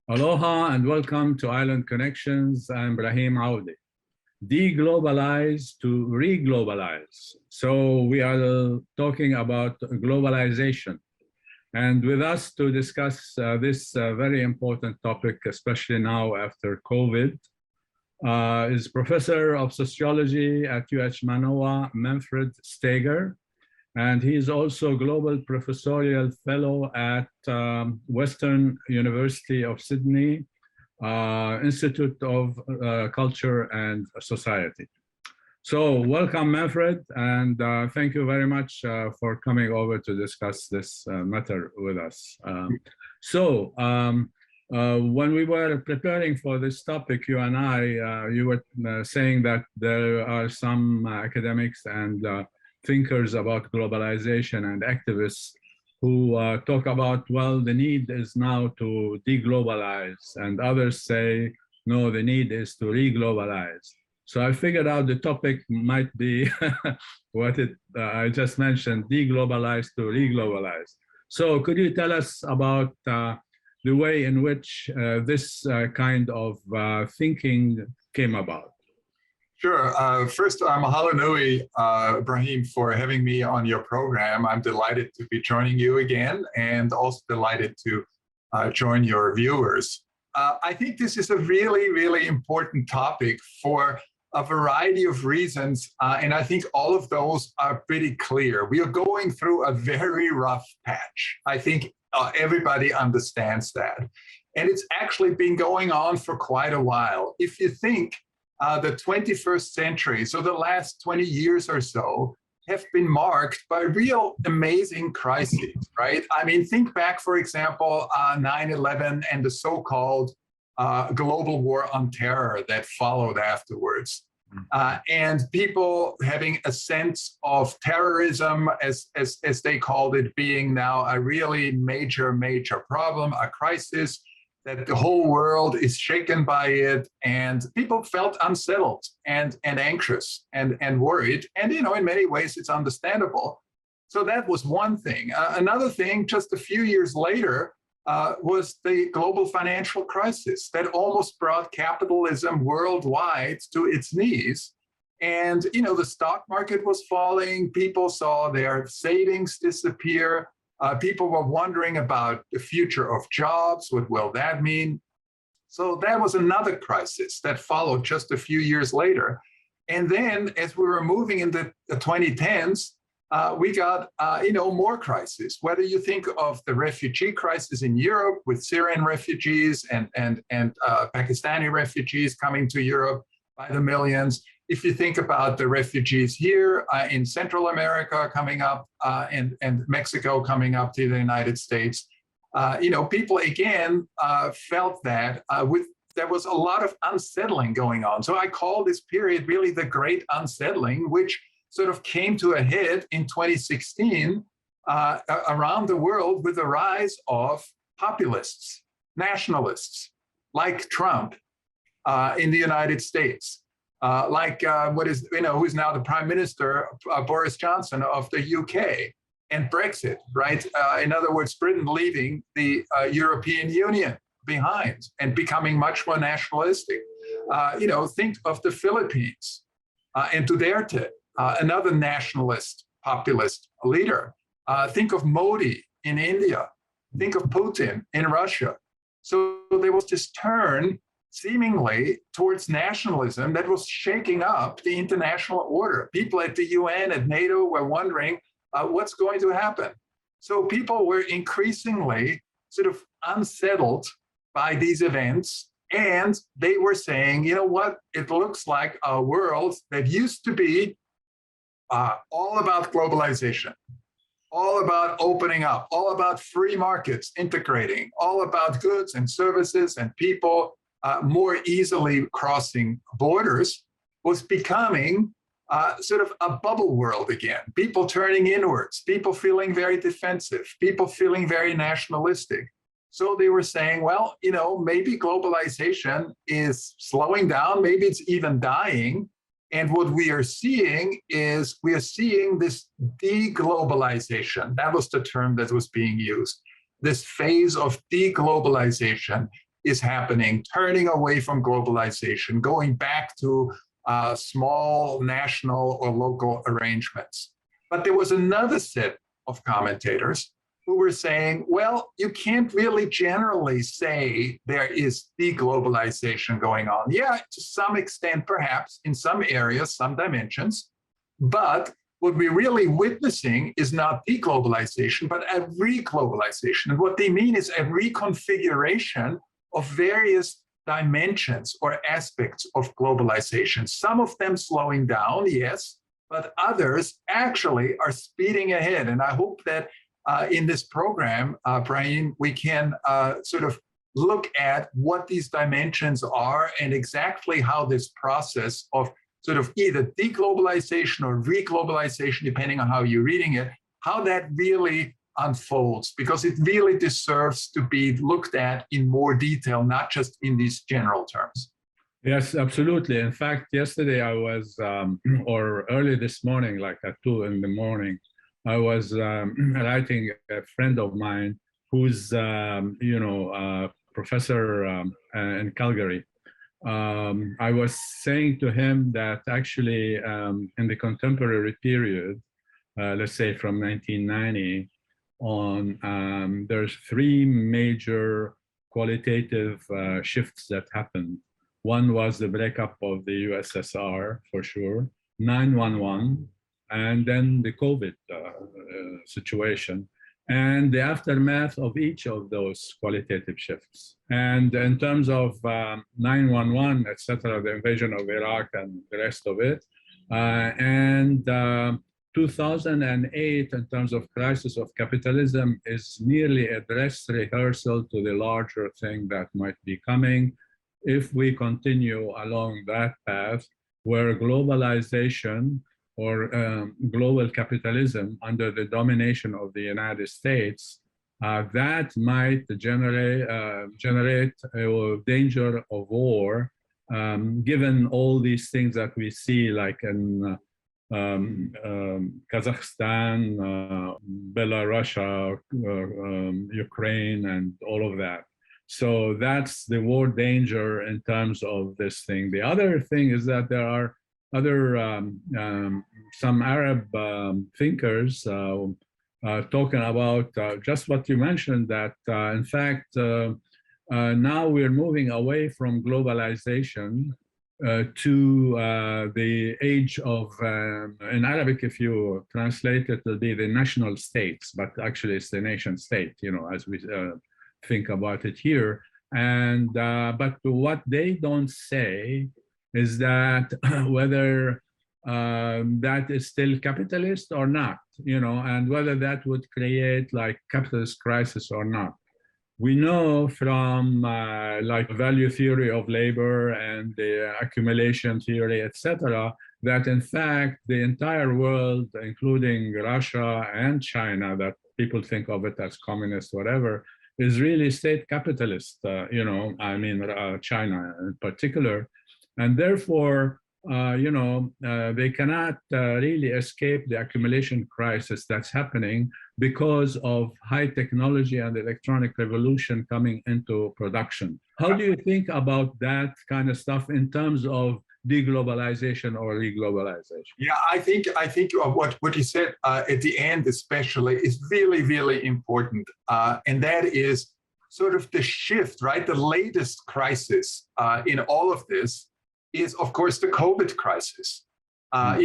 Aloha and welcome to Island Connections. I'm Ibrahim Aoudé. Deglobalize to reglobalize. So we are talking about globalization. And with us to discuss this very important topic, especially now after COVID, is Professor of Sociology at UHManoaEthnicStudies, Manfred Steger. And he is also Global Professorial Fellow at Western University of Sydney, Institute of Culture and Society. So welcome, Manfred, and thank you very much for coming over to discuss this matter with us. When we were preparing for this topic, you and I, you were saying that there are some academics and thinkers about globalization and activists who talk about, well, the need is now to deglobalize, and others say, no, the need is to reglobalize. So I figured out the topic might be what I just mentioned, deglobalize to reglobalize. So could you tell us about the way in which this kind of thinking came about? Sure. First, mahalo nui, Ibrahim, for having me on your program. I'm delighted to be joining you again, and also delighted to join your viewers. I think this is a really, really important topic for a variety of reasons, and I think all of those are pretty clear. We are going through a very rough patch. I think everybody understands that. And it's actually been going on for quite a while. If you think the 21st century, so the last 20 years or so, have been marked by real amazing crises, right? I mean, think back, for example, 9/11 and the so-called global war on terror that followed afterwards. And people having a sense of terrorism, as they called it, being now a really major problem, a crisis, that the whole world is shaken by it, and people felt unsettled and anxious and worried. And, you know, in many ways, it's understandable. So that was one thing. Another thing, just a few years later, was the global financial crisis that almost brought capitalism worldwide to its knees. And, you know, the stock market was falling. People saw their savings disappear. People were wondering about the future of jobs. What will that mean? So that was another crisis that followed just a few years later. And then as we were moving into the 2010s, we got, you know, more crises. Whether you think of the refugee crisis in Europe with Syrian refugees and Pakistani refugees coming to Europe by the millions. If you think about the refugees here in Central America coming up and Mexico coming up to the United States, you know, people again felt that there was a lot of unsettling going on. So I call this period really the Great Unsettling, which sort of came to a head in 2016 around the world with the rise of populists, nationalists, like Trump in the United States. Who's now the Prime Minister, Boris Johnson of the UK, and Brexit, right? In other words, Britain leaving the European Union behind and becoming much more nationalistic. You know, think of the Philippines and Duterte, another nationalist, populist leader. Think of Modi in India. Think of Putin in Russia. So there was this turn seemingly towards nationalism that was shaking up the international order. People at the UN, at NATO were wondering what's going to happen. So people were increasingly sort of unsettled by these events. And they were saying, you know what, it looks like a world that used to be all about globalization, all about opening up, all about free markets integrating, all about goods and services and people more easily crossing borders, was becoming sort of a bubble world again. People turning inwards, people feeling very defensive, people feeling very nationalistic. So they were saying, well, you know, maybe globalization is slowing down, maybe it's even dying. And what we are seeing is we are seeing this deglobalization. That was the term that was being used. This phase of deglobalization is happening, turning away from globalization, going back to small national or local arrangements. But there was another set of commentators who were saying, well, you can't really generally say there is deglobalization going on. Yeah, to some extent, perhaps, in some areas, some dimensions, but what we're really witnessing is not deglobalization, but a reglobalization. And what they mean is a reconfiguration of various dimensions or aspects of globalization. Some of them slowing down, yes, but others actually are speeding ahead. And I hope that in this program, Ibrahim, we can sort of look at what these dimensions are and exactly how this process of sort of either deglobalization or reglobalization, depending on how you're reading it, how that really unfolds, because it really deserves to be looked at in more detail, not just in these general terms. Yes, absolutely. In fact, yesterday I was, or early this morning, like at 2 in the morning, I was writing a friend of mine who's, professor in Calgary. I was saying to him that actually in the contemporary period, let's say from 1990 on, there's 3 major qualitative shifts that happened. One was the breakup of the USSR, for sure, 9/11, and then the COVID situation, and the aftermath of each of those qualitative shifts. And in terms of 9/11, etc., the invasion of Iraq and the rest of it, and 2008, in terms of crisis of capitalism, is nearly a dress rehearsal to the larger thing that might be coming if we continue along that path, where globalization or global capitalism under the domination of the United States, that might generate a danger of war, given all these things that we see, like in Kazakhstan, Belarus, Ukraine, and all of that. So that's the war danger in terms of this thing. The other thing is that there are other some Arab thinkers talking about just what you mentioned, that in fact now we're moving away from globalization to the age of, in Arabic, if you translate it, will be the national states, but actually it's the nation state, as we think about it here. And but what they don't say is that whether that is still capitalist or not, and whether that would create like capitalist crisis or not. We know from like value theory of labor and the accumulation theory, etc., that in fact the entire world, including Russia and China, that people think of it as communist, whatever, is really state capitalist, China in particular. And therefore, they cannot really escape the accumulation crisis that's happening because of high technology and electronic revolution coming into production. How do you think about that kind of stuff in terms of deglobalization or reglobalization? Yeah, I think what you said at the end especially is really, really important. And that is sort of the shift, right? The latest crisis in all of this is, of course, the COVID crisis. A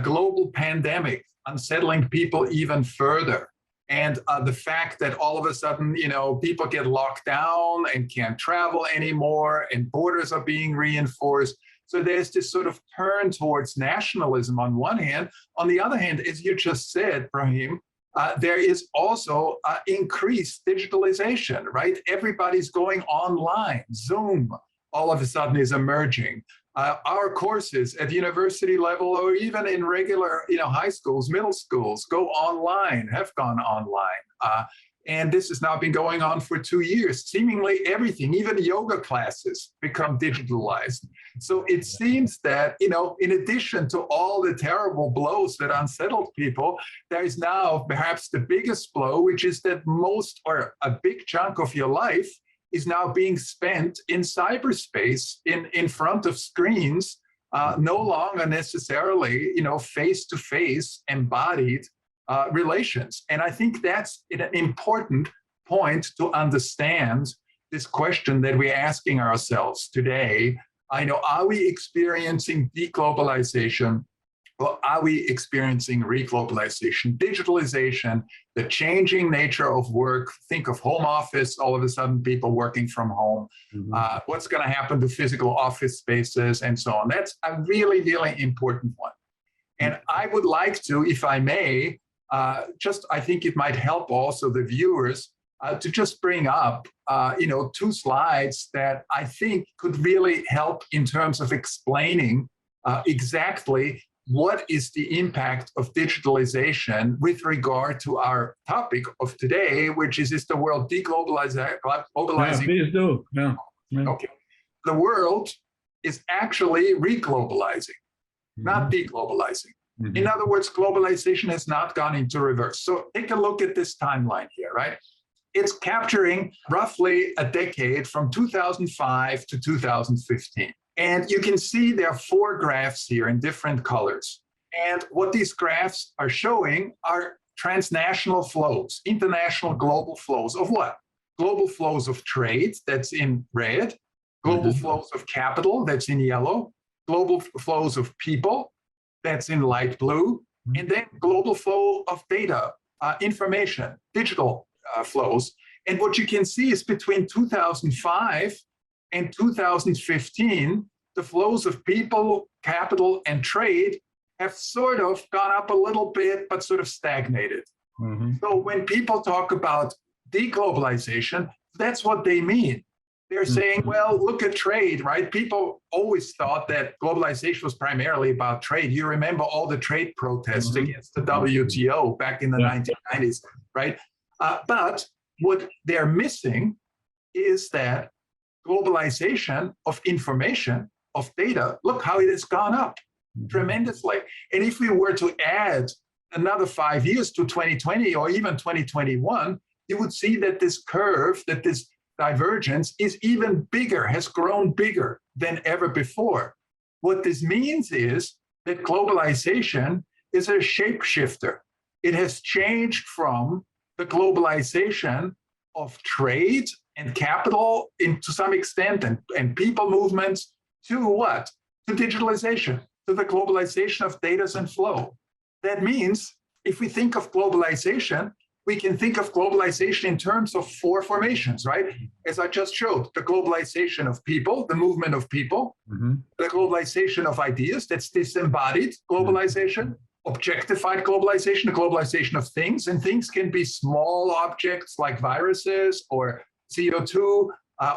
global pandemic unsettling people even further. And the fact that all of a sudden, people get locked down and can't travel anymore, and borders are being reinforced. So there's this sort of turn towards nationalism on one hand. On the other hand, as you just said, Ibrahim, there is also increased digitalization, right? Everybody's going online. Zoom all of a sudden is emerging. Our courses at university level, or even in regular, high schools, middle schools, go online, have gone online. And this has now been going on for 2 years. Seemingly everything, even yoga classes, become digitalized. So it seems that, in addition to all the terrible blows that unsettled people, there is now perhaps the biggest blow, which is that most or a big chunk of your life is now being spent in cyberspace in front of screens, no longer necessarily, face-to-face embodied relations. And I think that's an important point to understand this question that we're asking ourselves today. Are we experiencing deglobalization, or are we experiencing reglobalization? Digitalization, the changing nature of work. Think of home office, all of a sudden people working from home. What's going to happen to physical office spaces and so on? That's a really, really important one. And I would like to, if I may, I think it might help also the viewers to just bring up, 2 slides that I think could really help in terms of explaining exactly what is the impact of digitalization with regard to our topic of today, which is the world deglobalizing? Yeah, please do. Yeah. Okay. The world is actually reglobalizing, not deglobalizing. In other words, globalization has not gone into reverse. So take a look at this timeline here, right? It's capturing roughly a decade from 2005 to 2015. And you can see there are 4 graphs here in different colors. And what these graphs are showing are transnational flows, international global flows of what? Global flows of trade, that's in red, global flows of capital, that's in yellow, global flows of people, that's in light blue, and then global flow of data, information, digital flows. And what you can see is between 2005 and 2015, the flows of people, capital, and trade have sort of gone up a little bit, but sort of stagnated. So when people talk about deglobalization, that's what they mean. They're saying, well, look at trade, right? People always thought that globalization was primarily about trade. You remember all the trade protests against the WTO back in the 1990s, right? But what they're missing is that globalization of information, of data, look how it has gone up tremendously. And if we were to add another 5 years to 2020 or even 2021, you would see that this curve, that this divergence is even bigger, has grown bigger than ever before. What this means is that globalization is a shapeshifter. It has changed from the globalization of trade and capital to some extent and people movements to what? To digitalization, to the globalization of data and flow. That means if we think of globalization, we can think of globalization in terms of 4 formations, right? As I just showed, the globalization of people, the movement of people, the globalization of ideas, that's disembodied globalization, objectified globalization, the globalization of things, and things can be small objects like viruses or CO2,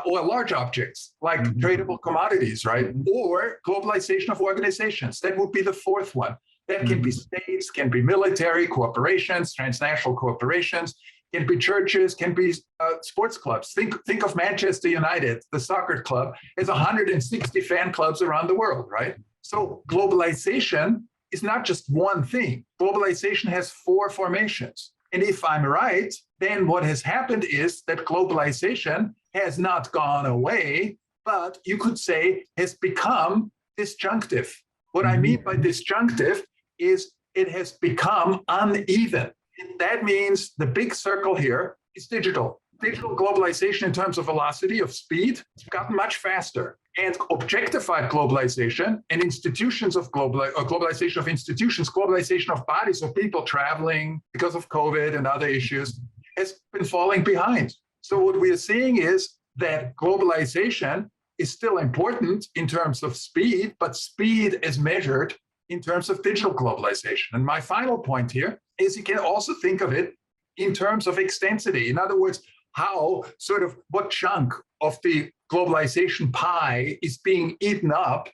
or large objects like tradable commodities, right? Or globalization of organizations, that would be the 4th one. That can be states, can be military, corporations, transnational corporations, can be churches, can be sports clubs. Think of Manchester United, the soccer club, has 160 fan clubs around the world, right? So globalization is not just one thing. Globalization has 4 formations. And if I'm right, then what has happened is that globalization has not gone away, but you could say has become disjunctive. What I mean by disjunctive is it has become uneven. And that means the big circle here is digital. Digital globalization in terms of velocity, of speed, it's gotten much faster. And objectified globalization and institutions of globalization of institutions, globalization of bodies, of people traveling because of COVID and other issues, has been falling behind. So what we are seeing is that globalization is still important in terms of speed, but speed is measured in terms of digital globalization. And my final point here is you can also think of it in terms of extensity. In other words, how sort of what chunk of the globalization pie is being eaten up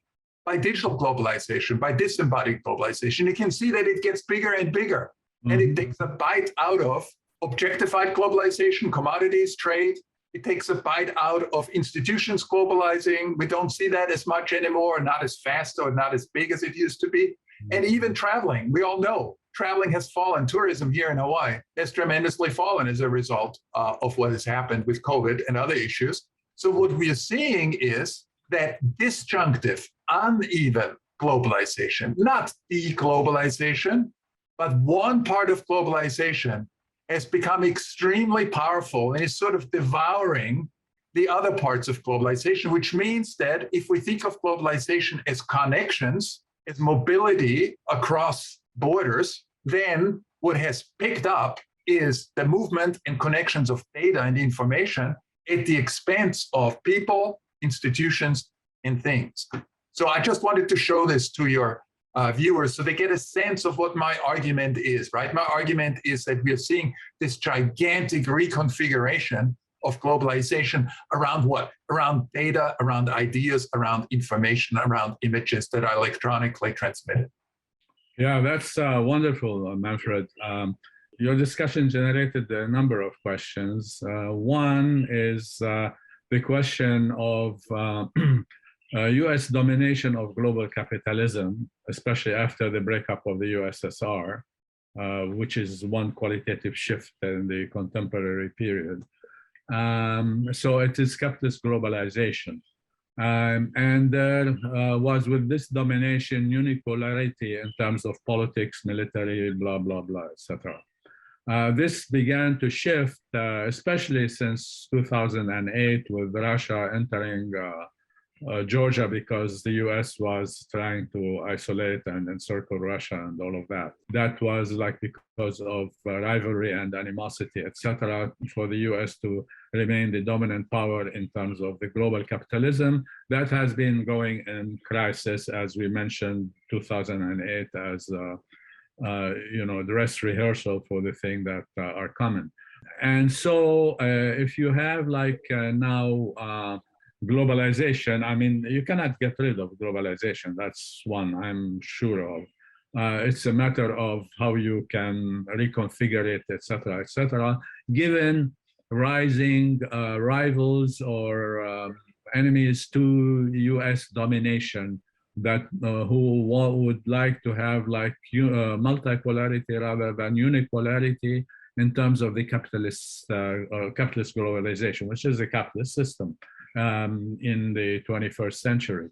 by digital globalization, by disembodied globalization. You can see that it gets bigger and bigger, and it takes a bite out of objectified globalization, commodities, trade. It takes a bite out of institutions globalizing. We don't see that as much anymore, not as fast or not as big as it used to be. And even traveling, we all know traveling has fallen. Tourism here in Hawaii has tremendously fallen as a result of what has happened with COVID and other issues. So what we are seeing is that disjunctive, uneven globalization, not deglobalization, but one part of globalization has become extremely powerful and is sort of devouring the other parts of globalization, which means that if we think of globalization as connections, as mobility across borders, then what has picked up is the movement and connections of data and information at the expense of people, institutions, and things. So I just wanted to show this to your viewers so they get a sense of what my argument is, right? My argument is that we are seeing this gigantic reconfiguration of globalization around what? Around data, around ideas, around information, around images that are electronically transmitted. Yeah, that's wonderful, Manfred. Your discussion generated a number of questions. One is the question of US domination of global capitalism, especially after the breakup of the USSR, which is one qualitative shift in the contemporary period. So it is capitalist globalization. And there was with this domination unipolarity in terms of politics, military, blah, blah, blah, etc. This began to shift, especially since 2008 with Russia entering Georgia because the US was trying to isolate and encircle Russia and all of that. That was like because of rivalry and animosity, etc., for the US to remain the dominant power in terms of the global capitalism. That has been going in crisis, as we mentioned, 2008 as the dress rehearsal for the thing that are coming. And so if you have like now globalization, I mean, you cannot get rid of globalization. That's one I'm sure of. It's a matter of how you can reconfigure it, etc., given rising rivals or enemies to US domination that who would like to have like multipolarity rather than unipolarity in terms of the capitalist globalization, which is a capitalist system in the 21st century.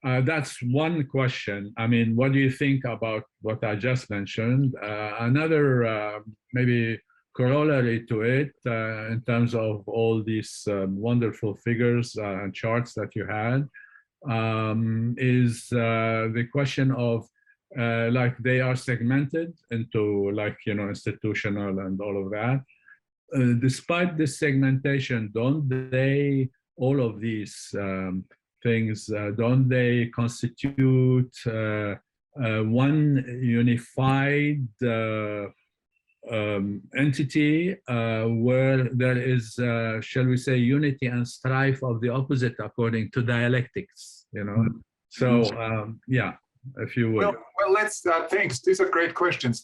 That's one question. I mean, what do you think about what I just mentioned? Another maybe corollary to it in terms of all these wonderful figures and charts that you had is the question of like they are segmented into like, institutional and all of that. Despite this segmentation, don't they, all of these things, don't they constitute one unified entity where there is, shall we say, unity and strife of the opposite according to dialectics, So, yeah, if you would. Well, let's, thanks. These are great questions.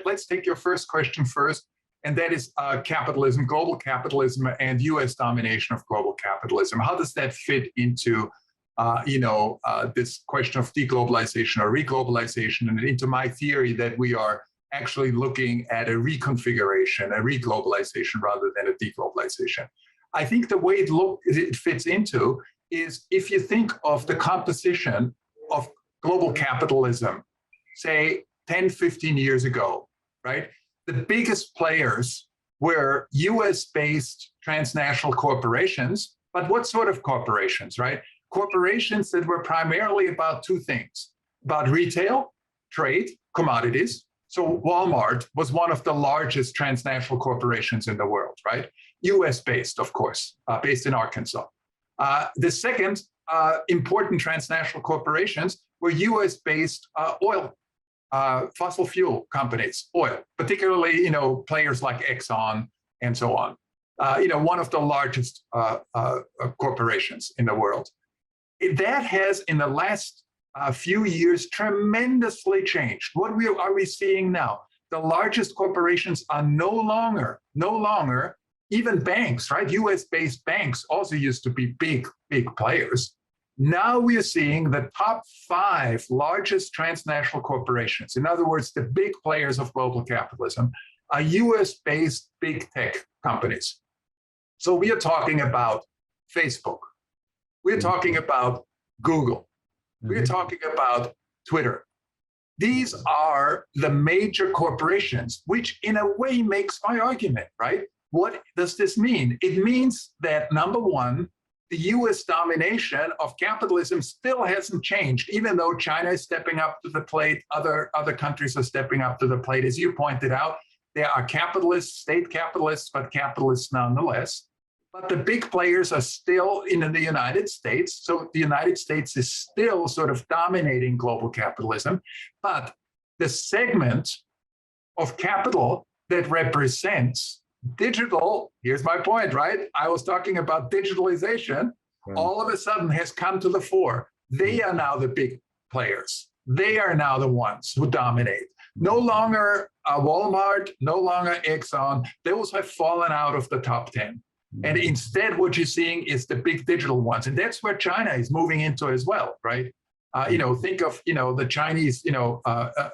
Let's take your first question first, and that is capitalism, global capitalism, and US domination of global capitalism. How does that fit into, this question of deglobalization or reglobalization, and into my theory that we are actually looking at a reconfiguration, a reglobalization rather than a deglobalization? I think the way it fits into is if you think of the composition of global capitalism, say 10, 15 years ago, right? The biggest players were US-based transnational corporations, but what sort of corporations, right? Corporations that were primarily about two things, about retail, trade, commodities. So Walmart was one of the largest transnational corporations in the world, right? US-based, of course, based in Arkansas. The second important transnational corporations were US-based oil, fossil fuel companies, oil, particularly, players like Exxon and so on. One of the largest corporations in the world. That has, in the last few years, tremendously changed. What are we seeing now? The largest corporations are no longer, even banks, right? US-based banks also used to be big players. Now we are seeing the top 5 largest transnational corporations, in other words, the big players of global capitalism, are US-based big tech companies. So we are talking about Facebook. We're talking about Google. We're talking about Twitter. These are the major corporations, which in a way makes my argument, right? What does this mean? It means that, number one, the US domination of capitalism still hasn't changed, even though China is stepping up to the plate, other countries are stepping up to the plate. As you pointed out, there are capitalists, state capitalists, but capitalists nonetheless. But the big players are still in the United States. So the United States is still sort of dominating global capitalism. But the segment of capital that represents digital, here's my point, right? I was talking about digitalization, all of a sudden has come to the fore. They are now the big players. They are now the ones who dominate. No longer Walmart, no longer Exxon. Those have fallen out of the top 10. And instead, what you're seeing is the big digital ones. And that's where China is moving into as well, right? Think of, the Chinese,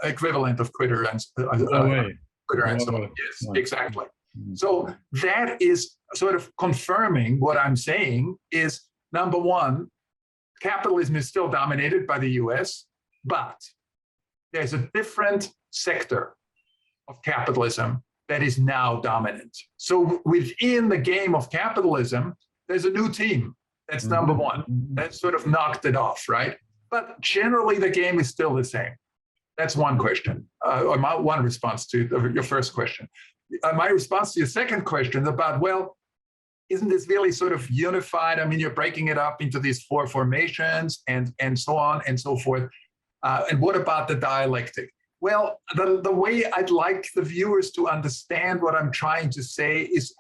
equivalent of Twitter and Twitter and so on. Yes, exactly. So that is sort of confirming what I'm saying is, number one, capitalism is still dominated by the US, but there's a different sector of capitalism that is now dominant. So within the game of capitalism, there's a new team. That's number one. That sort of knocked it off, right? But generally, the game is still the same. That's one question, or one response to your first question. My response to your second question about, well, isn't this really sort of unified? I mean, you're breaking it up into these 4 formations and so on and so forth. And what about the dialectic? Well, the way I'd like the viewers to understand what I'm trying to say is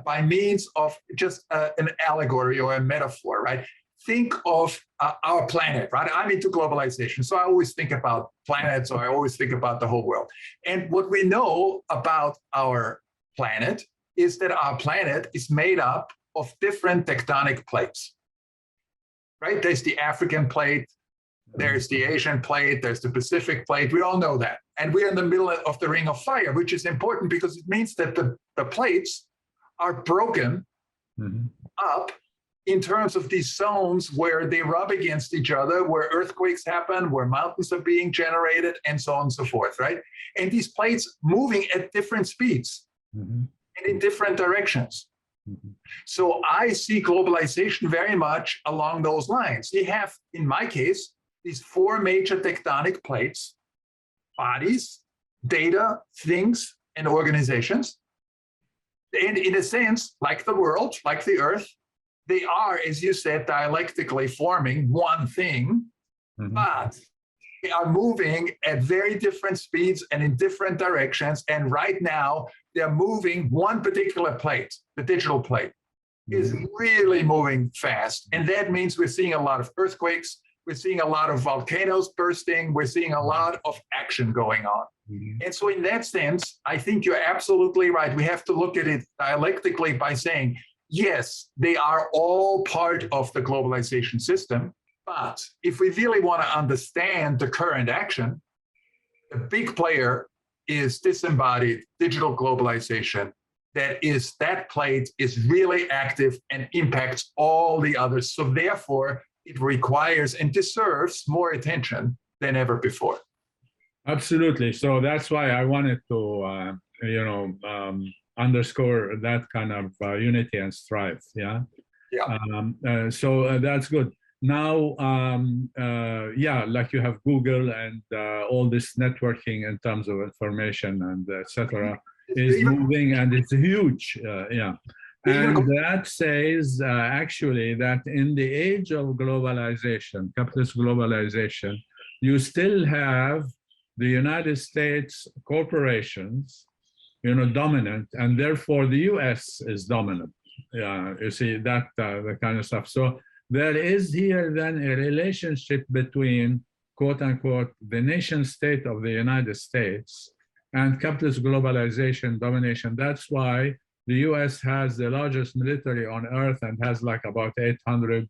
by means of just an allegory or a metaphor, right? Think of our planet, right? I'm into globalization, so I always think about planets, or I always think about the whole world. And what we know about our planet is that our planet is made up of different tectonic plates, right? There's the African plate, there's the Asian plate, there's the Pacific plate. We all know that. And we're in the middle of the ring of fire, which is important because it means that the plates are broken up in terms of these zones where they rub against each other, where earthquakes happen, where mountains are being generated, and so on and so forth, right? And these plates moving at different speeds and in different directions. So I see globalization very much along those lines. You have, in my case, these 4 major tectonic plates: bodies, data, things, and organizations. And in a sense, like the world, like the earth, they are, as you said, dialectically forming one thing, but they are moving at very different speeds and in different directions. And right now, they're moving one particular plate, the digital plate, is really moving fast. And that means we're seeing a lot of earthquakes. We're seeing a lot of volcanoes bursting. We're seeing a lot of action going on. And so in that sense, I think you're absolutely right. We have to look at it dialectically by saying, yes, they are all part of the globalization system. But if we really want to understand the current action, the big player is disembodied digital globalization. That plate is really active and impacts all the others. So therefore, it requires and deserves more attention than ever before. Absolutely. So that's why I wanted to, underscore that kind of unity and strife. Yeah. So that's good. Now, like you have Google and all this networking in terms of information and etc. is moving, and it's huge. And that says actually that in the age of globalization, capitalist globalization, you still have the United States corporations, dominant, and therefore the US is dominant. You see that the kind of stuff. So there is here then a relationship between, quote unquote, the nation state of the United States and capitalist globalization domination. That's why the US has the largest military on earth and has like about 800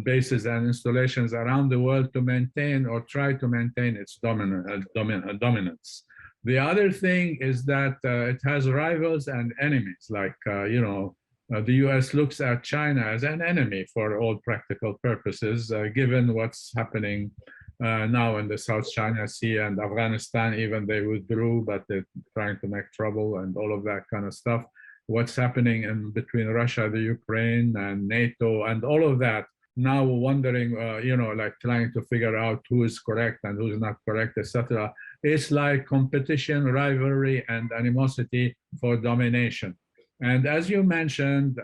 bases and installations around the world to maintain or try to maintain its dominance. The other thing is that it has rivals and enemies, like, the US looks at China as an enemy for all practical purposes, given what's happening now in the South China Sea and Afghanistan. Even they withdrew, but they're trying to make trouble and all of that kind of stuff. What's happening in between Russia, the Ukraine, and NATO, and all of that. Now wondering, like trying to figure out who is correct and who's not correct, etc. It's like competition, rivalry, and animosity for domination. And as you mentioned,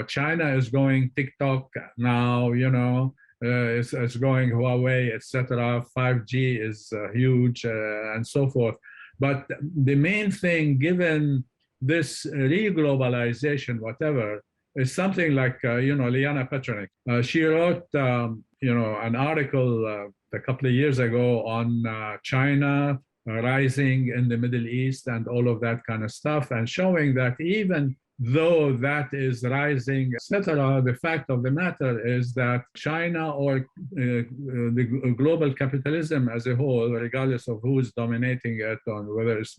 China is going TikTok now, it's going Huawei, etc. 5G is huge, and so forth. But the main thing, given this reglobalization, whatever, is something like, Liana Petronik. She wrote, an article a couple of years ago on China rising in the Middle East and all of that kind of stuff, and showing that even though that is rising, etc., the fact of the matter is that China or the global capitalism as a whole, regardless of who is dominating it, on whether it's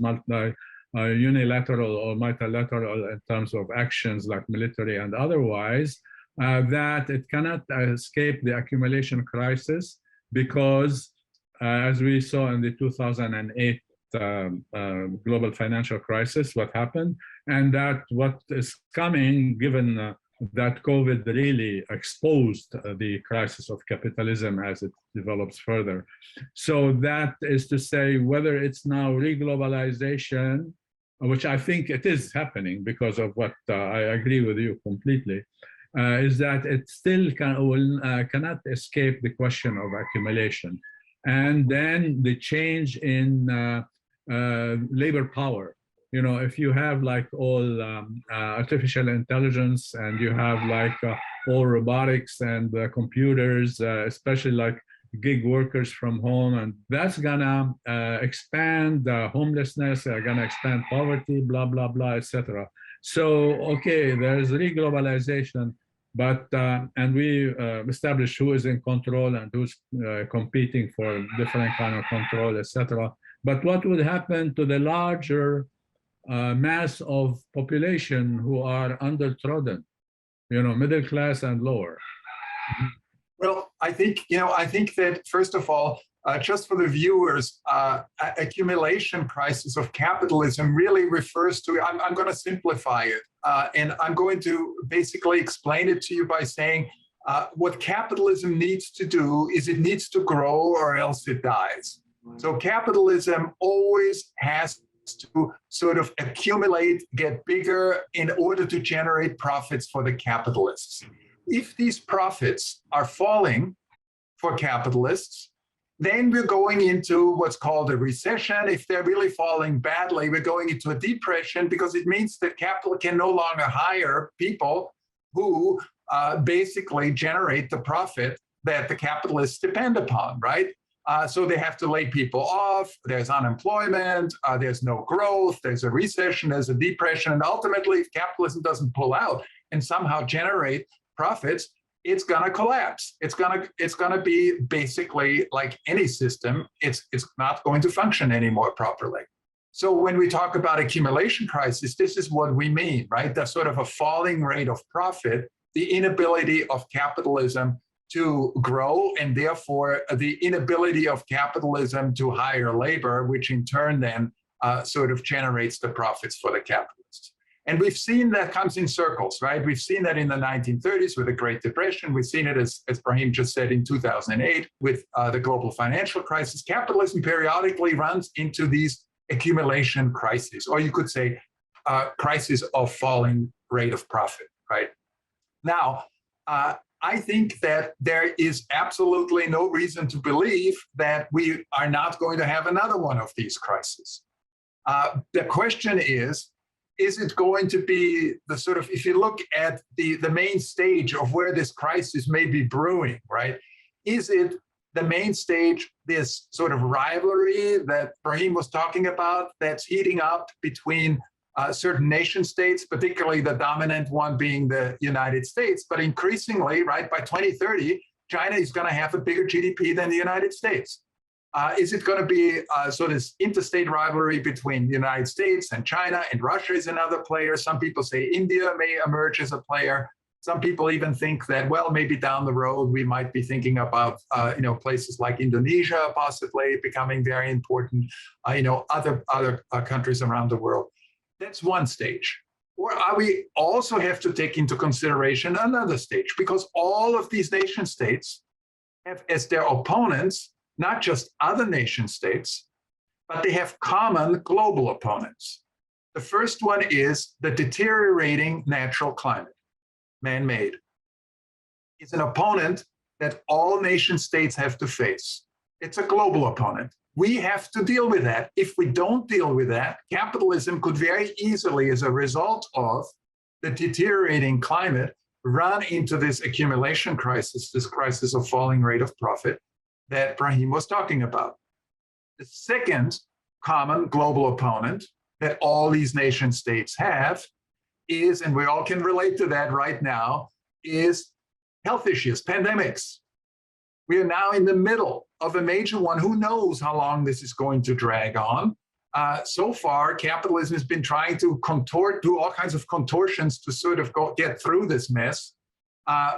unilateral or multilateral in terms of actions like military and otherwise, that it cannot escape the accumulation crisis, because as we saw in the 2008 global financial crisis, what happened, and that what is coming, given that COVID really exposed the crisis of capitalism as it develops further. So that is to say, whether it's now reglobalization, which I think it is happening because of what I agree with you completely, is that it still cannot escape the question of accumulation. And then the change in labor power. If you have like all artificial intelligence, and you have like all robotics and computers, especially like gig workers from home, and that's gonna expand homelessness, gonna expand poverty, blah, blah, blah, etc. So, okay, there's reglobalization, but, and we establish who is in control and who's competing for different kind of control, etc. But what would happen to the larger mass of population who are undertrodden, middle class and lower? Well, I think that first of all, just for the viewers, accumulation crisis of capitalism really refers to, I'm going to simplify it, and I'm going to basically explain it to you by saying what capitalism needs to do is it needs to grow or else it dies. So capitalism always has to sort of accumulate, get bigger in order to generate profits for the capitalists. If these profits are falling for capitalists, then we're going into what's called a recession. If they're really falling badly, we're going into a depression, because it means that capital can no longer hire people who basically generate the profit that the capitalists depend upon, right? So they have to lay people off, there's unemployment, there's no growth, there's a recession, there's a depression, and ultimately if capitalism doesn't pull out and somehow generate profits, it's gonna collapse. It's gonna be basically like any system, it's not going to function anymore properly. So when we talk about accumulation crisis, this is what we mean, right? That's sort of a falling rate of profit, the inability of capitalism to grow, and therefore the inability of capitalism to hire labor, which in turn then sort of generates the profits for the capitalists. And we've seen that comes in circles, right? We've seen that in the 1930s with the Great Depression. We've seen it, as Ibrahim just said, in 2008 with the global financial crisis. Capitalism periodically runs into these accumulation crises, or you could say crisis of falling rate of profit, right? Now, I think that there is absolutely no reason to believe that we are not going to have another one of these crises. The question is it going to be the sort of, if you look at the main stage of where this crisis may be brewing, right? Is it the main stage, this sort of rivalry that Ibrahim was talking about, that's heating up between certain nation states, particularly the dominant one being the United States. But increasingly, right, by 2030, China is going to have a bigger GDP than the United States. Is it going to be sort of this interstate rivalry between the United States and China, and Russia is another player? Some people say India may emerge as a player. Some people even think that, well, maybe down the road we might be thinking about places like Indonesia possibly becoming very important. Other countries around the world. That's one stage. Or we also have to take into consideration another stage, because all of these nation states have as their opponents not just other nation states, but they have common global opponents. The first one is the deteriorating natural climate, man-made. It's an opponent that all nation states have to face. It's a global opponent. We have to deal with that. If we don't deal with that, capitalism could very easily, as a result of the deteriorating climate, run into this accumulation crisis, this crisis of falling rate of profit that Ibrahim was talking about. The second common global opponent that all these nation states have is, and we all can relate to that right now, is health issues, pandemics. We are now in the middle of a major one. Who knows how long this is going to drag on? So far, capitalism has been trying to do all kinds of contortions to sort of get through this mess.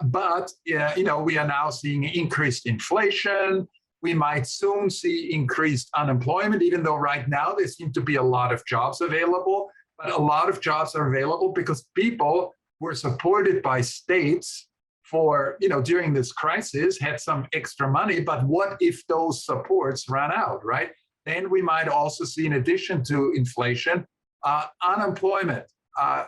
But we are now seeing increased inflation. We might soon see increased unemployment, even though right now there seem to be a lot of jobs available. But a lot of jobs are available because people were supported by states for, during this crisis, had some extra money. But what if those supports run out, right? Then we might also see, in addition to inflation, unemployment,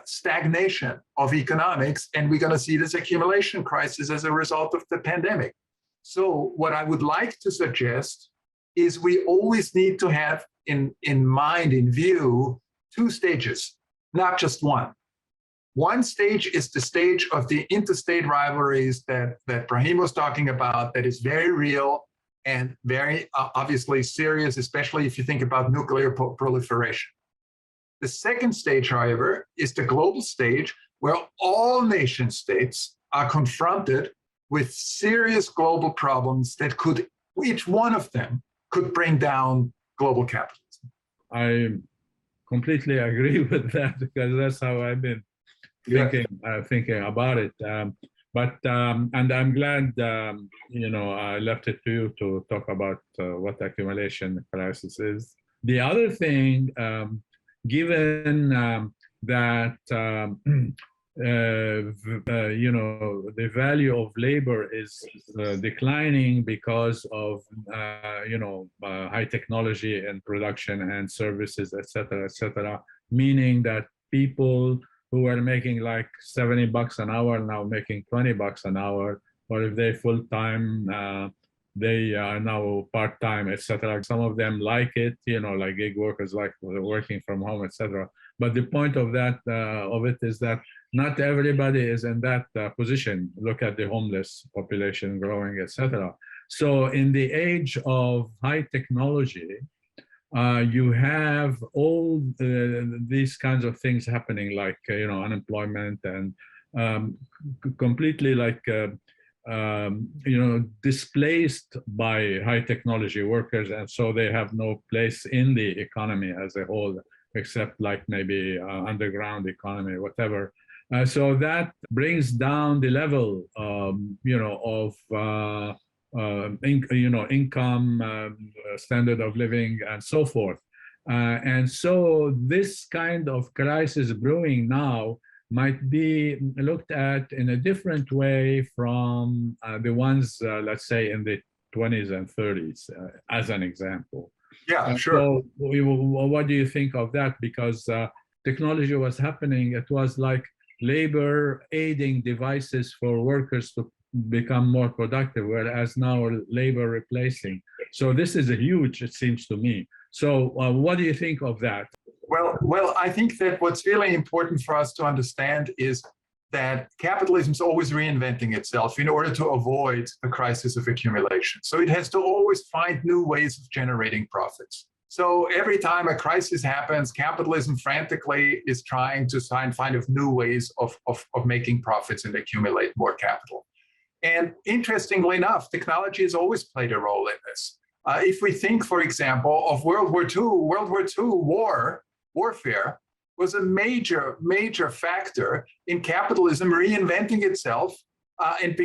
stagnation of economics, and we're going to see this accumulation crisis as a result of the pandemic. So what I would like to suggest is we always need to have in mind, in view, two stages, not just one. One stage is the stage of the interstate rivalries that Ibrahim was talking about, that is very real and very obviously serious, especially if you think about nuclear proliferation. The second stage, however, is the global stage where all nation states are confronted with serious global problems that could, each one of them could bring down global capitalism. I completely agree with that, because that's how I've been thinking about it. And I'm glad, I left it to you to talk about what accumulation crisis is. The other thing, given that the value of labor is declining because of high technology and production and services, etc., meaning that people who are making like $70 an hour now making $20 an hour, or if they're full-time, they are now part-time, etc. Some of them like it, like gig workers like working from home, etc. But the point of it is that not everybody is in that position. Look at the homeless population growing, etc. So in the age of high technology, you have all these kinds of things happening, like unemployment and completely like displaced by high technology workers, and so they have no place in the economy as a whole, except like maybe underground economy, whatever. So that brings down the level, of income, standard of living, and so forth. And so this kind of crisis brewing now might be looked at in a different way from the ones, let's say, in the 20s and 30s, as an example. Yeah, sure. So what do you think of that? Because technology was happening, it was like labor aiding devices for workers to become more productive, whereas now labor replacing. So this is a huge, it seems to me. So what do you think of that? Well, I think that what's really important for us to understand is that capitalism is always reinventing itself in order to avoid the crisis of accumulation. So it has to always find new ways of generating profits. So every time a crisis happens, capitalism frantically is trying to find new ways of making profits and accumulate more capital. And interestingly enough, technology has always played a role in this. If we think, for example, of World War II, warfare was a major factor in capitalism reinventing itself and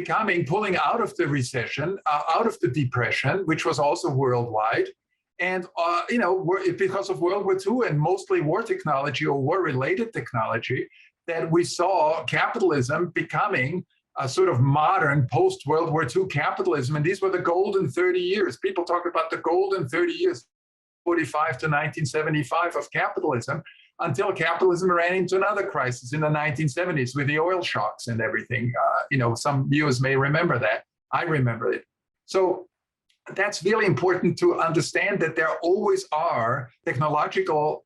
pulling out of the recession, out of the depression, which was also worldwide. And, because of World War II and mostly war technology or war-related technology, that we saw capitalism becoming a sort of modern post-World War II capitalism. And these were the golden 30 years. People talk about the golden 30 years, 45 to 1975 of capitalism, until capitalism ran into another crisis in the 1970s with the oil shocks and everything. Some viewers may remember that. I remember it. So that's really important to understand, that there always are technological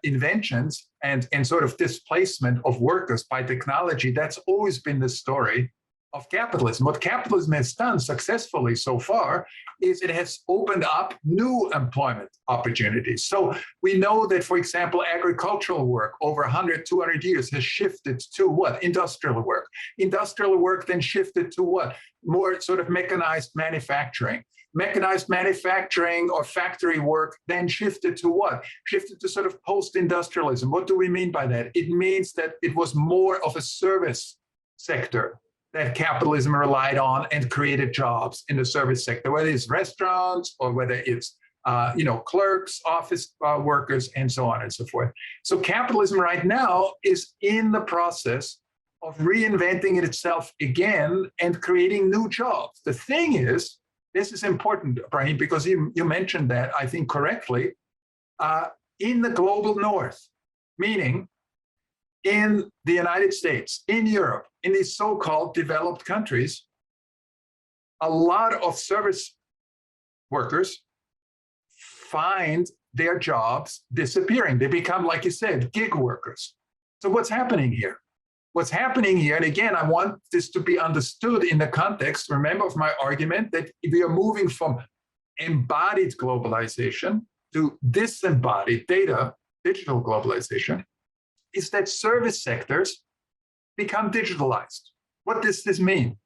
inventions and sort of displacement of workers by technology. That's always been the story of capitalism. What capitalism has done successfully so far is it has opened up new employment opportunities. So we know that, for example, agricultural work over 100, 200 years has shifted to what? Industrial work. Industrial work then shifted to what? More sort of mechanized manufacturing. Mechanized manufacturing or factory work then shifted to what? Shifted to sort of post-industrialism. What do we mean by that? It means that it was more of a service sector that capitalism relied on and created jobs in the service sector, whether it's restaurants or whether it's clerks, office workers, and so on and so forth. So capitalism right now is in the process of reinventing itself again and creating new jobs. The thing is, this is important, Ibrahim, because you mentioned that, I think correctly, in the global north, meaning in the United States, in Europe, in these so-called developed countries, a lot of service workers find their jobs disappearing. They become, like you said, gig workers. So what's happening here? What's happening here, and again, I want this to be understood in the context, remember, of my argument that we are moving from embodied globalization to disembodied digital globalization, is that service sectors become digitalized. What does this mean?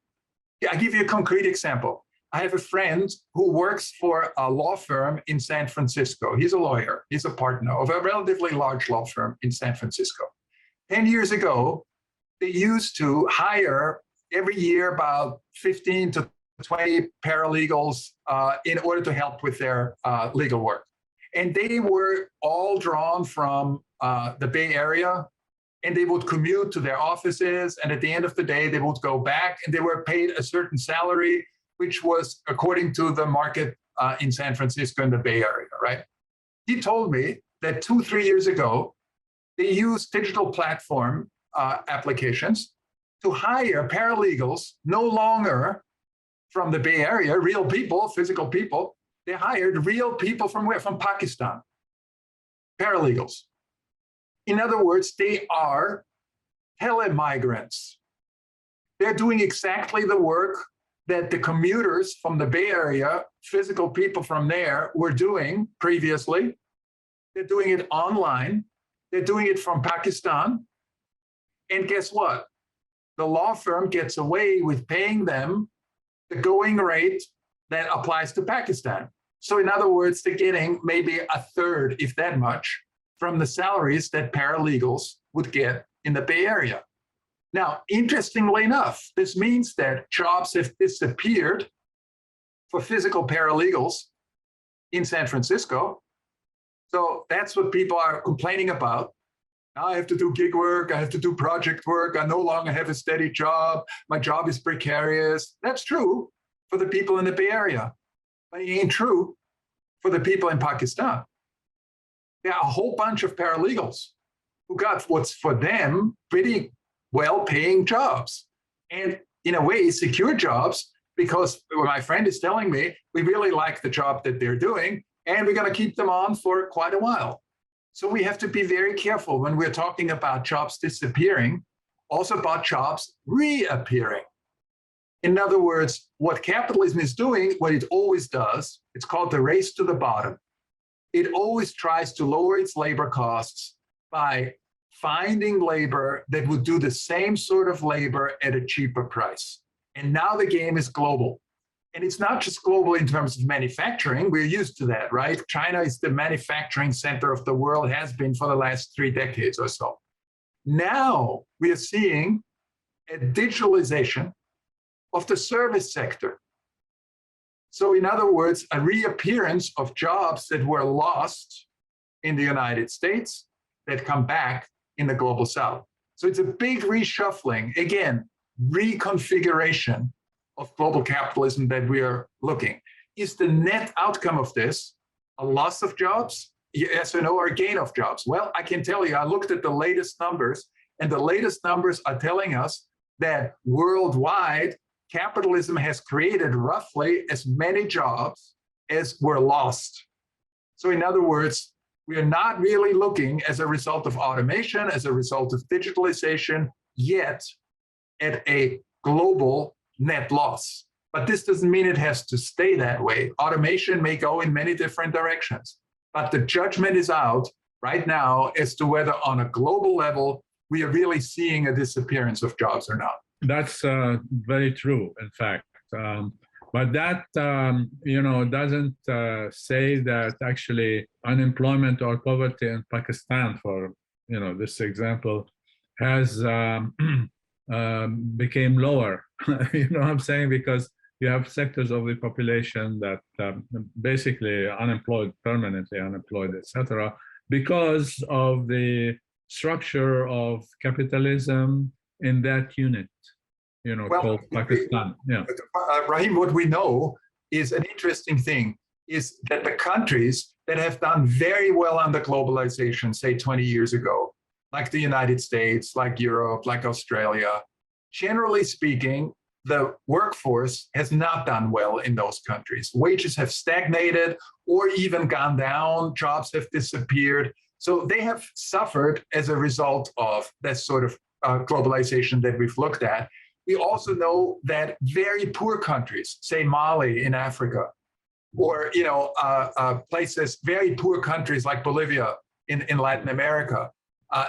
I'll give you a concrete example. I have a friend who works for a law firm in San Francisco. He's a lawyer. He's a partner of a relatively large law firm in San Francisco. 10 years ago, they used to hire every year about 15 to 20 paralegals in order to help with their legal work. And they were all drawn from the Bay Area, and they would commute to their offices. And at the end of the day, they would go back and they were paid a certain salary, which was according to the market in San Francisco and the Bay Area, right? He told me that 2-3 years ago, they used digital platform applications to hire paralegals, no longer from the Bay Area, real people, physical people. They hired real people from where? From Pakistan, paralegals. In other words, they are telemigrants. They're doing exactly the work that the commuters from the Bay Area, physical people from there, were doing previously. They're doing it online. They're doing it from Pakistan. And guess what? The law firm gets away with paying them the going rate that applies to Pakistan. So in other words, they're getting maybe a third, if that much, from the salaries that paralegals would get in the Bay Area. Now, interestingly enough, this means that jobs have disappeared for physical paralegals in San Francisco. So that's what people are complaining about. I have to do gig work, I have to do project work, I no longer have a steady job, my job is precarious. That's true for the people in the Bay Area, but it ain't true for the people in Pakistan. There are a whole bunch of paralegals who got what's for them pretty well-paying jobs, and in a way secure jobs, because my friend is telling me, we really like the job that they're doing, and we're gonna keep them on for quite a while. So we have to be very careful when we're talking about jobs disappearing, also about jobs reappearing. In other words, what capitalism is doing, what it always does, it's called the race to the bottom. it always tries to lower its labor costs by finding labor that would do the same sort of labor at a cheaper price. And now the game is global. And it's not just global in terms of manufacturing. We're used to that, right? China is the manufacturing center of the world, has been for the last 3 decades or so. Now we are seeing a digitalization of the service sector. So in other words, a reappearance of jobs that were lost in the United States that come back in the global south. So it's a big reshuffling, again, reconfiguration of global capitalism that we are looking. Is the net outcome of this a loss of jobs? Yes or no, or a gain of jobs? Well, I can tell you, I looked at the latest numbers, and the latest numbers are telling us that worldwide, capitalism has created roughly as many jobs as were lost. So in other words, we are not really looking as a result of automation, as a result of digitalization, yet at a global net loss. But this doesn't mean it has to stay that way. Automation may go in many different directions, but the judgment is out right now as to whether on a global level, we are really seeing a disappearance of jobs or not. That's very true, in fact. But that, doesn't say that actually unemployment or poverty in Pakistan, for, this example, has became lower. You know what I'm saying? Because you have sectors of the population that basically unemployed, permanently unemployed, etc., because of the structure of capitalism in that unit, called Pakistan. Yeah. Rahim, what we know is an interesting thing is that the countries that have done very well under globalization, say 20 years ago, like the United States, like Europe, like Australia, generally speaking, the workforce has not done well in those countries. Wages have stagnated or even gone down, jobs have disappeared. So they have suffered as a result of that sort of globalization that we've looked at. We also know that very poor countries, say Mali in Africa, or places, very poor countries like Bolivia in Latin America,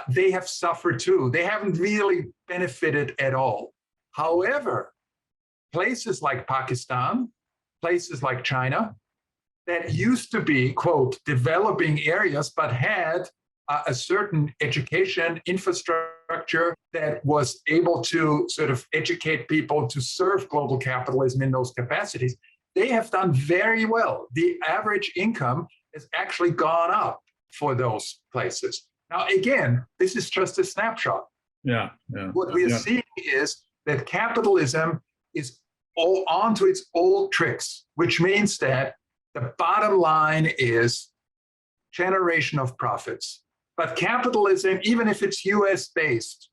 they have suffered too. They haven't really benefited at all. However, places like Pakistan, places like China, that used to be, quote, developing areas, but had a certain education infrastructure that was able to sort of educate people to serve global capitalism in those capacities, they have done very well. The average income has actually gone up for those places. Now, again, this is just a snapshot. Yeah. What we are seeing is that capitalism is all onto its old tricks, which means that the bottom line is generation of profits. But capitalism, even if it's US-based,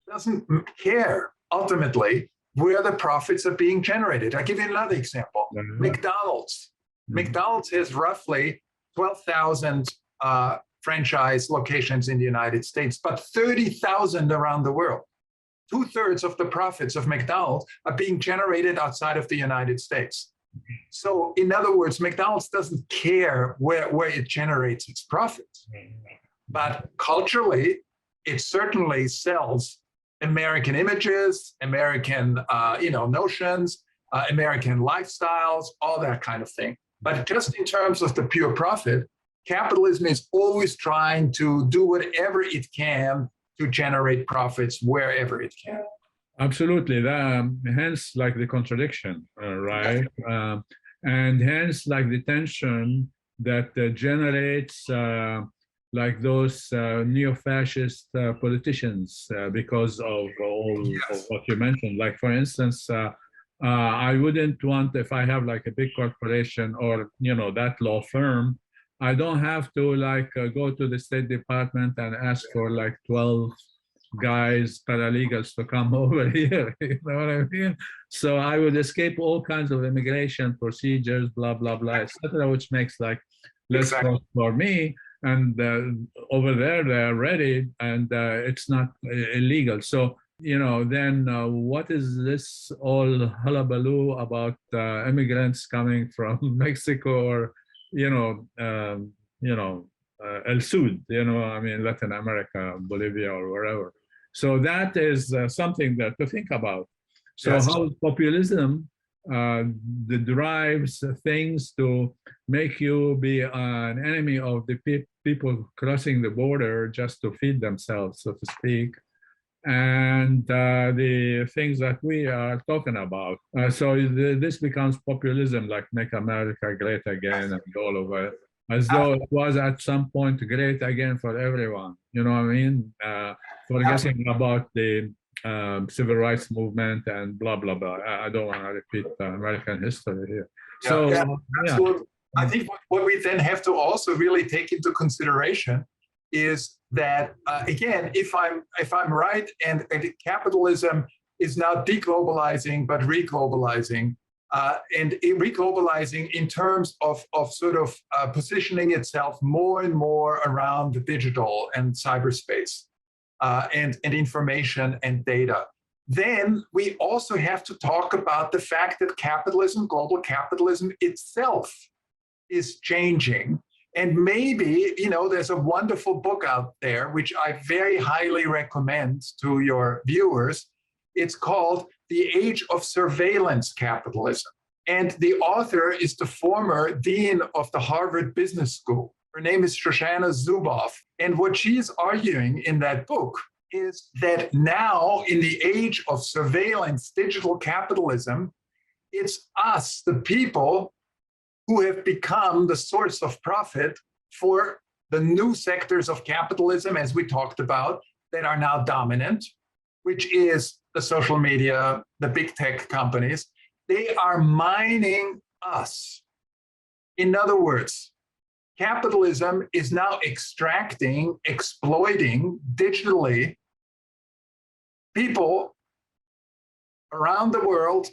doesn't care ultimately where the profits are being generated. I'll give you another example. McDonald's. McDonald's has roughly 12,000 franchise locations in the United States, but 30,000 around the world. 2/3 of the profits of McDonald's are being generated outside of the United States. So in other words, McDonald's doesn't care where it generates its profits. But culturally, it certainly sells American images, American notions, American lifestyles, all that kind of thing. But just in terms of the pure profit, capitalism is always trying to do whatever it can to generate profits wherever it can. Absolutely. Hence, like the contradiction, right? And hence, like the tension that generates like those neo-fascist politicians because of all of what you mentioned. Like, for instance, I wouldn't want, if I have like a big corporation or, that law firm, I don't have to like go to the State Department and ask for like 12 guys, paralegals to come over here, you know what I mean? So I would escape all kinds of immigration procedures, blah, blah, blah, etc., which makes like less cost for me. And over there, they're ready, and it's not illegal. So, then what is this all hullabaloo about immigrants coming from Mexico or, El Sud, I mean, Latin America, Bolivia, or wherever. So that is something that to think about. So Yes. how populism derives things to make you be an enemy of the people crossing the border just to feed themselves, so to speak, and the things that we are talking about. So this becomes populism, like make America great again and all of it, as though it was at some point great again for everyone. You know what I mean? Forgetting about the civil rights movement and blah, blah, blah. I don't want to repeat American history here. So, absolutely. I think what we then have to also really take into consideration is that again, if I'm right, and capitalism is now deglobalizing but reglobalizing, and reglobalizing in terms of sort of positioning itself more and more around the digital and cyberspace and information and data. Then we also have to talk about the fact that capitalism, global capitalism itself, is changing. And maybe, there's a wonderful book out there, which I very highly recommend to your viewers. It's called The Age of Surveillance Capitalism. And the author is the former dean of the Harvard Business School. Her name is Shoshana Zuboff. And what she's arguing in that book is that now, in the age of surveillance digital capitalism, it's us, the people, who have become the source of profit for the new sectors of capitalism, as we talked about, that are now dominant, which is the social media, the big tech companies. They are mining us. In other words, capitalism is now extracting, exploiting digitally people around the world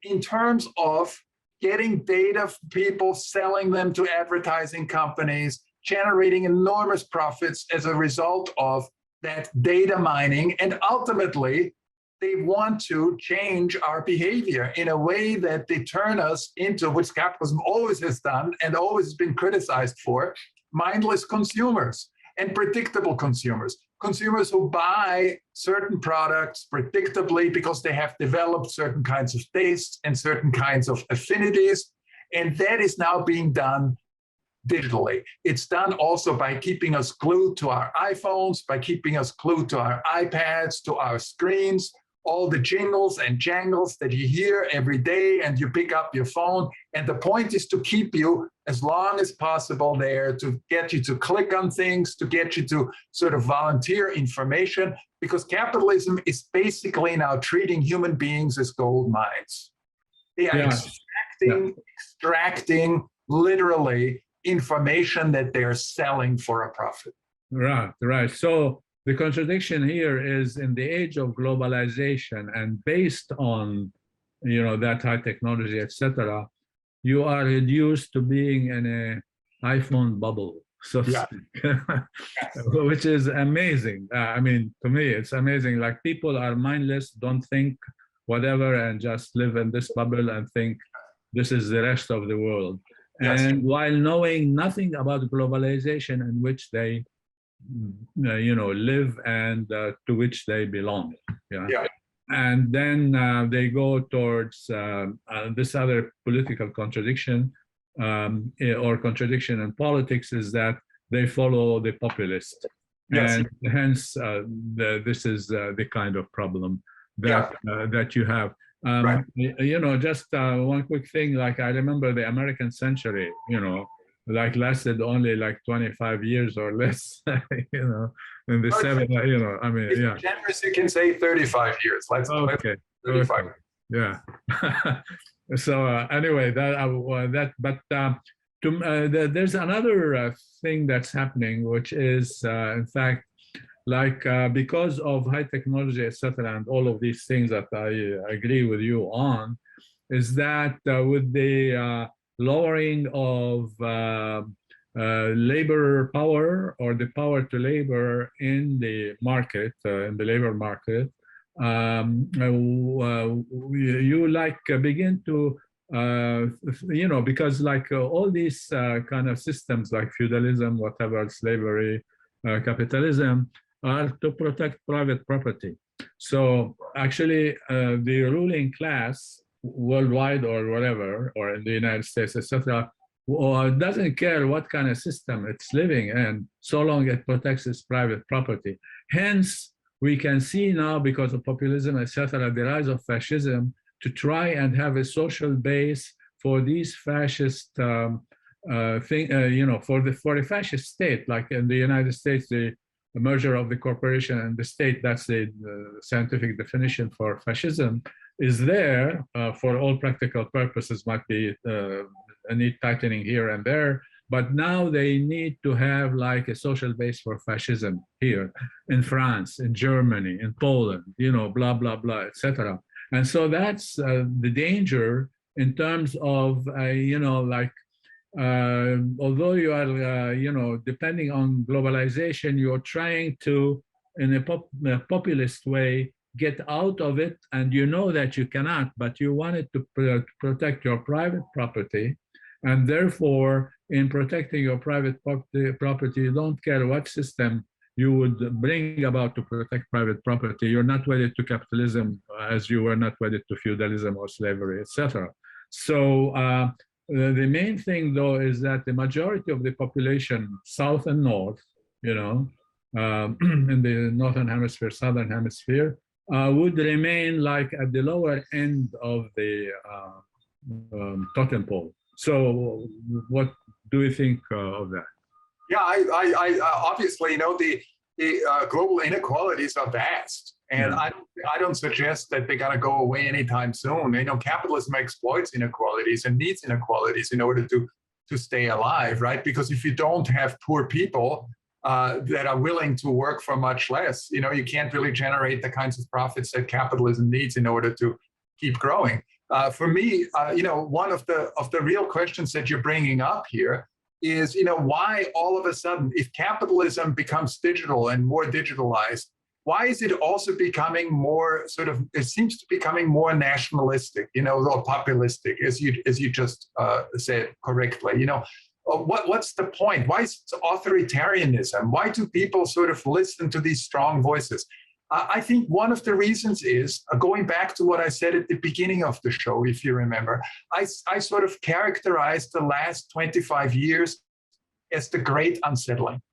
in terms of getting data from people, selling them to advertising companies, generating enormous profits as a result of that data mining. And ultimately, they want to change our behavior in a way that they turn us into, which capitalism always has done and always been criticized for, mindless consumers and predictable consumers. Consumers who buy certain products predictably because they have developed certain kinds of tastes and certain kinds of affinities. And that is now being done digitally. It's done also by keeping us glued to our iPhones, by keeping us glued to our iPads, to our screens, all the jingles and jangles that you hear every day, and you pick up your phone. And the point is to keep you as long as possible there, to get you to click on things, to get you to sort of volunteer information, because capitalism is basically now treating human beings as gold mines. They are extracting literally information that they're selling for a profit. Right. So the contradiction here is, in the age of globalization and based on, that high technology, etc., you are reduced to being in an iPhone bubble, so to speak, which is amazing. I mean, to me, it's amazing. Like, people are mindless, don't think, whatever, and just live in this bubble and think this is the rest of the world. And while knowing nothing about globalization, in which they live and to which they belong. And then they go towards this other political contradiction, or contradiction in politics, is that they follow the populist. And hence, this is the kind of problem that that you have. Just one quick thing, like, I remember the American century, like, lasted only like 25 years or less, in the 70s, I mean, if generous, you can say 35 years. Let's 35. Yeah. So anyway, there's another thing that's happening, which is, in fact, like, because of high technology, etc., and all of these things that I agree with you on, is that with the lowering of labor power, or the power to labor in the market, in the labor market, you begin to because like all these kind of systems like feudalism, whatever, slavery, capitalism, are to protect private property. So actually, the ruling class worldwide or whatever, or in the United States, etc., doesn't care what kind of system it's living in, so long it protects its private property. Hence, we can see now, because of populism, etc., the rise of fascism, to try and have a social base for these fascist for a fascist state, like in the United States, the merger of the corporation and the state, that's the scientific definition for fascism, is there for all practical purposes. Might be a neat tightening here and there, but now they need to have like a social base for fascism here in France, in Germany, in Poland, blah, blah, blah, etc. And so that's the danger in terms of, although you are, depending on globalization, you're trying to, in a populist way, get out of it, and you know that you cannot, but you wanted to protect your private property, and therefore, in protecting your private property, you don't care what system you would bring about to protect private property. You're not wedded to capitalism as you were not wedded to feudalism or slavery, etc. So the main thing, though, is that the majority of the population, south and north, in the northern hemisphere, southern hemisphere, would remain like at the lower end of the totem pole. So what do you think of that? Yeah, I obviously, the global inequalities are vast, and I don't suggest that they're going to go away anytime soon. Capitalism exploits inequalities and needs inequalities in order to stay alive, right? Because if you don't have poor people that are willing to work for much less, you can't really generate the kinds of profits that capitalism needs in order to keep growing. For me, one of the real questions that you're bringing up here is, why all of a sudden, if capitalism becomes digital and more digitalized, why is it also becoming more it seems to becoming more nationalistic, or populistic, as you just said correctly, what's the point? Why is it authoritarianism? Why do people sort of listen to these strong voices? I think one of the reasons is, going back to what I said at the beginning of the show, if you remember, I sort of characterized the last 25 years as the great unsettling.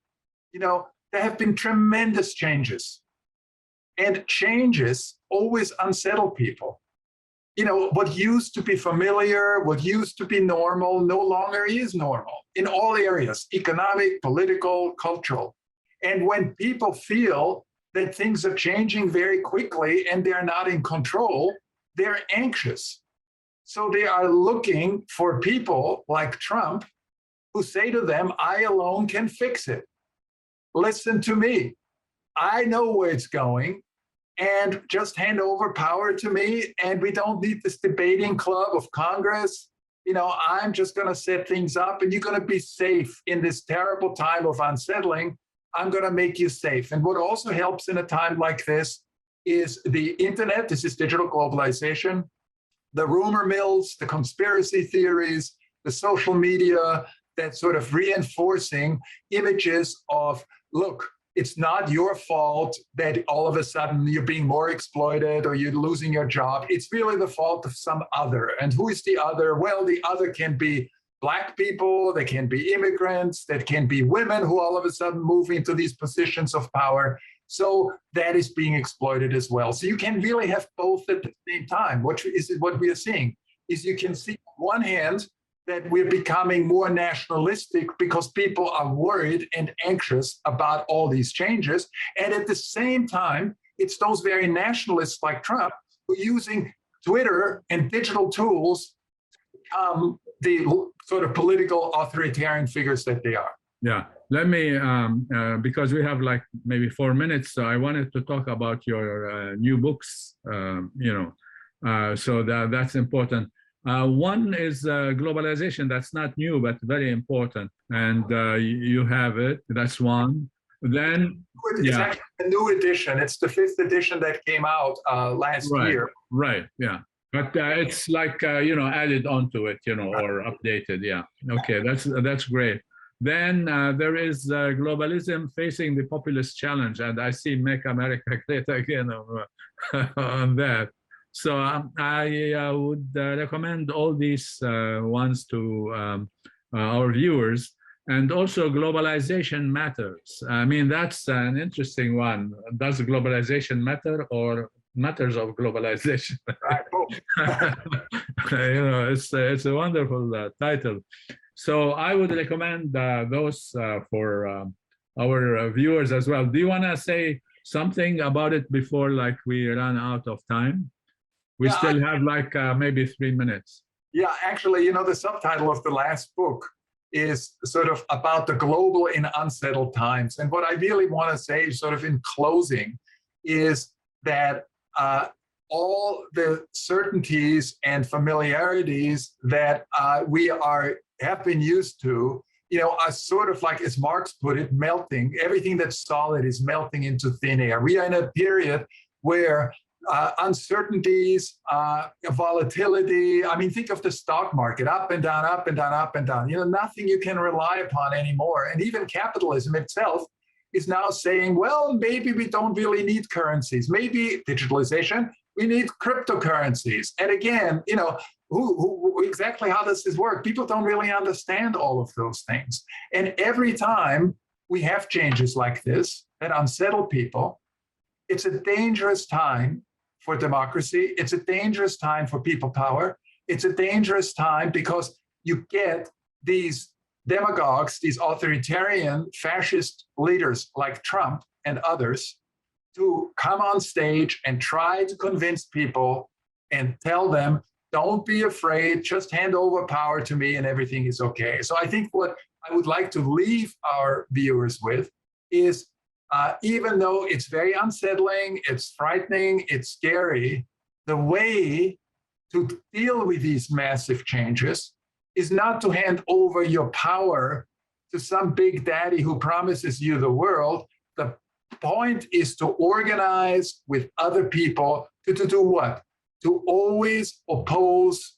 There have been tremendous changes, and changes always unsettle people. What used to be familiar, what used to be normal, no longer is normal in all areas: economic, political, cultural. And when people feel that things are changing very quickly and they're not in control, they're anxious. So they are looking for people like Trump who say to them, I alone can fix it. Listen to me. I know where it's going, and just hand over power to me, and we don't need this debating club of Congress. I'm just going to set things up, and you're going to be safe in this terrible time of unsettling. I'm going to make you safe. And what also helps in a time like this is the internet. This is digital globalization, the rumor mills, the conspiracy theories, the social media, that sort of reinforcing images of, look, it's not your fault that all of a sudden you're being more exploited or you're losing your job. It's really the fault of some other. And who is the other? Well, the other can be Black people, they can be immigrants, that can be women who all of a sudden move into these positions of power. So that is being exploited as well. So you can really have both at the same time. What we are seeing is, you can see on one hand that we're becoming more nationalistic because people are worried and anxious about all these changes. And at the same time, it's those very nationalists like Trump who are using Twitter and digital tools to become the sort of political authoritarian figures that they are. Yeah, let me, because we have like maybe 4 minutes, so I wanted to talk about your new books, so that's important. One is Globalization. That's not new, but very important. And you have it. That's one. Then, it's actually a new edition. It's the 5th edition that came out last year. Right, yeah. But it's like, added onto it, or updated. Yeah. Okay, that's great. Then there is globalism facing the populist challenge. And I see Make America Great Again on that. So I would recommend all these ones to our viewers. And also globalization matters. I mean, that's an interesting one. Does globalization matter or matters of globalization? Right. It's a wonderful title. So I would recommend those for our viewers as well. Do you want to say something about it before like we run out of time? We still have like maybe 3 minutes. Yeah, actually, the subtitle of the last book is sort of about the global in unsettled times. And what I really want to say sort of in closing is that all the certainties and familiarities that we have been used to, are sort of like, as Marx put it, melting. Everything that's solid is melting into thin air. We are in a period where uncertainties, volatility. I mean, think of the stock market, up and down, up and down, up and down. Nothing you can rely upon anymore. And even capitalism itself is now saying, well, maybe we don't really need currencies. Maybe digitalization, we need cryptocurrencies. And again, who exactly how does this work? People don't really understand all of those things. And every time we have changes like this that unsettle people, it's a dangerous time for democracy. It's a dangerous time for people power. It's a dangerous time because you get these demagogues, these authoritarian fascist leaders like Trump and others to come on stage and try to convince people and tell them, don't be afraid, just hand over power to me and everything is okay. So I think what I would like to leave our viewers with is even though it's very unsettling, it's frightening, it's scary, the way to deal with these massive changes is not to hand over your power to some big daddy who promises you the world. The point is to organize with other people to do what? To always oppose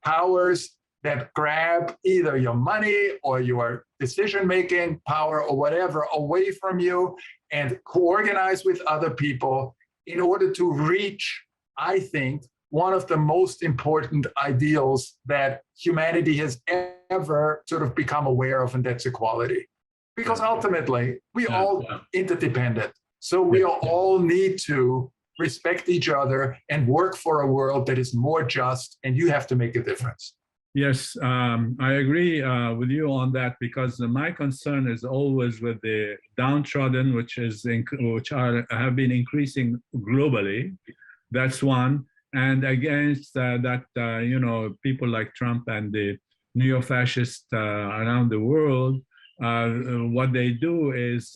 powers that grab either your money or your decision-making power or whatever away from you, and co-organize with other people in order to reach, I think, one of the most important ideals that humanity has ever sort of become aware of, and that's equality. Because ultimately, we all interdependent. So we all need to respect each other and work for a world that is more just, and you have to make a difference. Yes, I agree with you on that, because my concern is always with the downtrodden, which have been increasing globally. That's one, and against that, people like Trump and the neo-fascists around the world. What they do is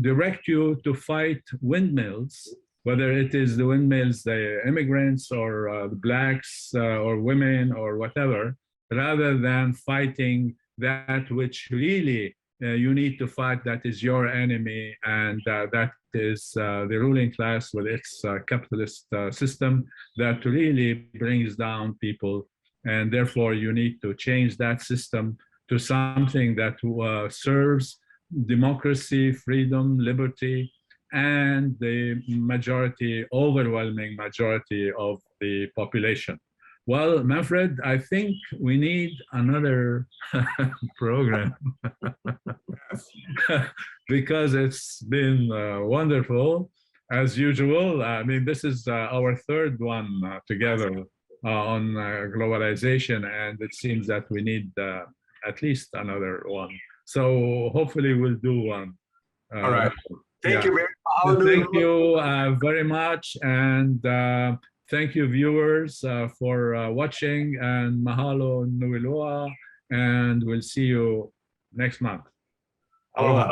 direct you to fight windmills, whether it is the windmills, the immigrants, or the blacks, or women, or whatever, rather than fighting that which really you need to fight, that is your enemy, and that is the ruling class with its capitalist system that really brings down people. And therefore, you need to change that system to something that serves democracy, freedom, liberty, and the overwhelming majority of the population. Well, Manfred, I think we need another program because it's been wonderful, as usual. I mean, this is our third one together on globalization, and it seems that we need at least another one. So hopefully we'll do one. All right. Thank you very much. Thank you very much. And thank you, viewers, for watching. And mahalo nui loa. And we'll see you next month. Aloha.